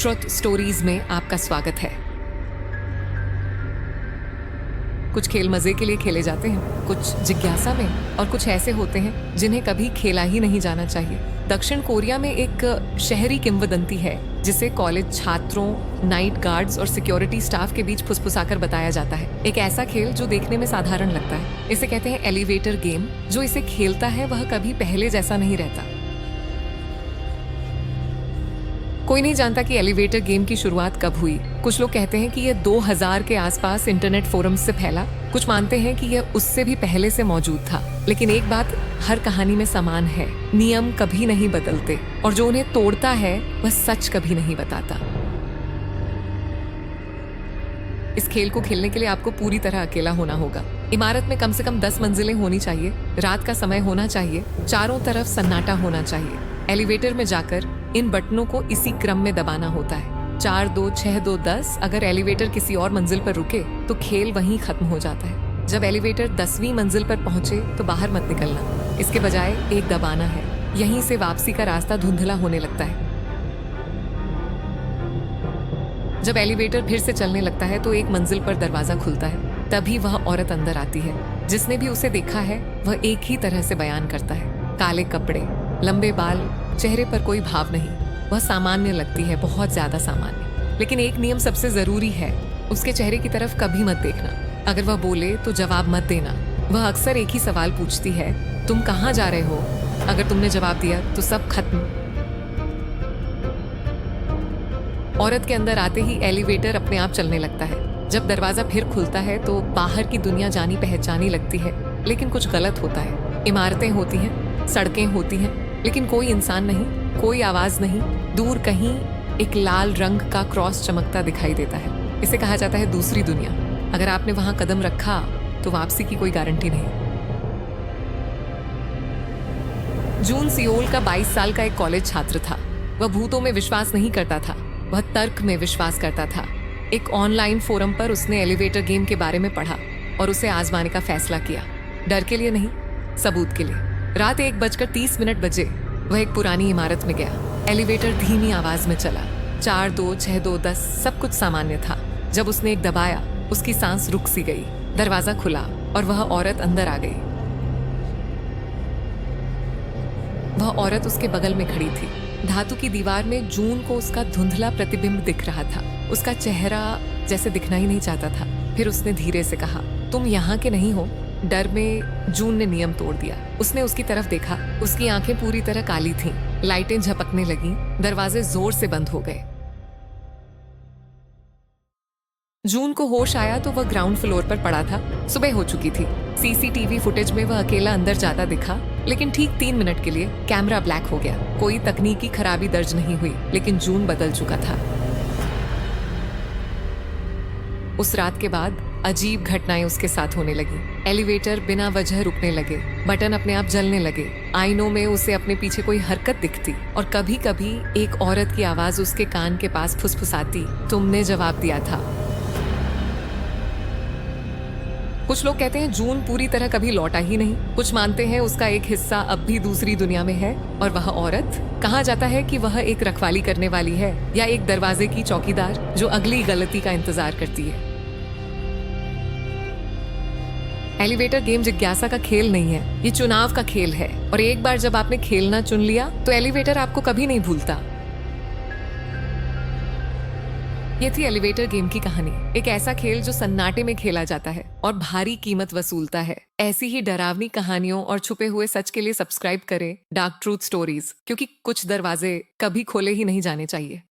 Truth stories में आपका स्वागत है। कुछ खेल मजे के लिए खेले जाते हैं, कुछ जिज्ञासा में, और कुछ ऐसे होते हैं जिन्हें कभी खेला ही नहीं जाना चाहिए। दक्षिण कोरिया में एक शहरी किंवदंती है जिसे कॉलेज छात्रों, नाइट गार्ड्स और सिक्योरिटी स्टाफ के बीच फुसफुसाकर बताया जाता है। एक ऐसा खेल जो देखने में साधारण लगता है, इसे कहते हैं एलिवेटर गेम। जो इसे खेलता है वह कभी पहले जैसा नहीं रहता। कोई नहीं जानता कि एलिवेटर गेम की शुरुआत कब हुई। कुछ लोग कहते हैं कि यह 2000 के आसपास इंटरनेट फोरम्स से फैला। कुछ मानते हैं कि यह उससे भी पहले से मौजूद था। लेकिन एक बात हर कहानी में समान है, नियम कभी नहीं बदलते, और जो उन्हें तोड़ता है वह सच कभी नहीं बताता। इस खेल को खेलने के लिए आपको पूरी तरह अकेला होना होगा। इमारत में कम से कम 10 मंजिलें होनी चाहिए, रात का समय होना चाहिए, चारों तरफ सन्नाटा होना चाहिए। एलिवेटर में जाकर इन बटनों को इसी क्रम में दबाना होता है, 4 2 6 2 10। अगर एलिवेटर किसी और मंजिल पर रुके तो खेल वहीं खत्म हो जाता है। जब एलिवेटर 10वीं मंजिल पर पहुंचे तो बाहर मत निकलना, इसके बजाय एक दबाना है। यहीं से वापसी का रास्ता धुंधला होने लगता है। जब एलिवेटर फिर से चलने लगता है तो एक मंजिल पर दरवाजा खुलता है। तभी वह औरत अंदर आती है। जिसने भी उसे देखा है वह एक ही तरह से बयान करता है, काले कपड़े, लंबे बाल, चेहरे पर कोई भाव नहीं। वह सामान्य लगती है, बहुत ज्यादा सामान्य। लेकिन एक नियम सबसे जरूरी है, उसके चेहरे की तरफ कभी मत देखना। अगर वह बोले तो जवाब मत देना। वह अक्सर एक ही सवाल पूछती है, तुम कहाँ जा रहे हो? अगर तुमने जवाब दिया तो सब खत्म। औरत के अंदर आते ही एलिवेटर अपने आप चलने लगता है। जब दरवाजा फिर खुलता है तो बाहर की दुनिया जानी पहचानी लगती है, लेकिन कुछ गलत होता है। इमारतें होती हैं, सड़कें होती हैं, लेकिन कोई इंसान नहीं, कोई आवाज नहीं। दूर कहीं एक लाल रंग का क्रॉस चमकता दिखाई देता है। इसे कहा जाता है दूसरी दुनिया। अगर आपने वहां कदम रखा तो वापसी की कोई गारंटी नहीं। जून सियोल का 22 साल का एक कॉलेज छात्र था। वह भूतों में विश्वास नहीं करता था, वह तर्क में विश्वास करता था। एक ऑनलाइन फोरम पर उसने एलिवेटर गेम के बारे में पढ़ा और उसे आजमाने का फैसला किया। डर के लिए नहीं, सबूत के लिए। रात 1:30 बजे वह एक पुरानी इमारत में गया। एलिवेटर धीमी आवाज में चला, 4 2 6 2 10। सब कुछ सामान्य था। जब उसने एक दबाया, उसकी सांस रुक सी गई। दरवाजा खुला और वह औरत अंदर आ गई। वह औरत उसके बगल में खड़ी थी। धातु की दीवार में जून को उसका धुंधला प्रतिबिंब दिख रहा था। उसका चेहरा जैसे दिखना ही नहीं चाहता था। फिर उसने धीरे से कहा, तुम यहाँ के नहीं हो? डर में जून ने नियम तोड़ दिया। उसने उसकी तरफ देखा। उसकी आंखें पूरी तरह काली थीं। लाइटें झपकने लगीं। दरवाजे जोर से बंद हो गए। जून को होश आया तो वह ग्राउंड फ्लोर पर पड़ा था। सुबह हो चुकी थी। सीसीटीवी फुटेज में वह अकेला अंदर जाता दिखा, लेकिन ठीक 3 मिनट के लिए कैमरा ब्लैक हो गया। कोई तकनीकी खराबी दर्ज नहीं हुई, लेकिन जून बदल चुका था। उस रात के बाद अजीब घटनाएं उसके साथ होने लगी। एलिवेटर बिना वजह रुकने लगे, बटन अपने आप जलने लगे, आईनों में उसे अपने पीछे कोई हरकत दिखती, और कभी कभी एक औरत की आवाज उसके कान के पास फुसफुसाती, तुमने जवाब दिया था। कुछ लोग कहते हैं जून पूरी तरह कभी लौटा ही नहीं। कुछ मानते हैं उसका एक हिस्सा अब भी दूसरी दुनिया में है। और वह औरत, कहा जाता है कि वह एक रखवाली करने वाली है या एक दरवाजे की चौकीदार जो अगली गलती का इंतजार करती है। एलिवेटर गेम जिज्ञासा का खेल नहीं है, ये चुनाव का खेल है। और एक बार जब आपने खेलना चुन लिया तो एलिवेटर आपको कभी नहीं भूलता। ये थी एलिवेटर गेम की कहानी। एक ऐसा खेल जो सन्नाटे में खेला जाता है और भारी कीमत वसूलता है। ऐसी ही डरावनी कहानियों और छुपे हुए सच के लिए सब्सक्राइब करें डार्क ट्रूथ स्टोरीज, क्योंकि कुछ दरवाजे कभी खोले ही नहीं जाने चाहिए।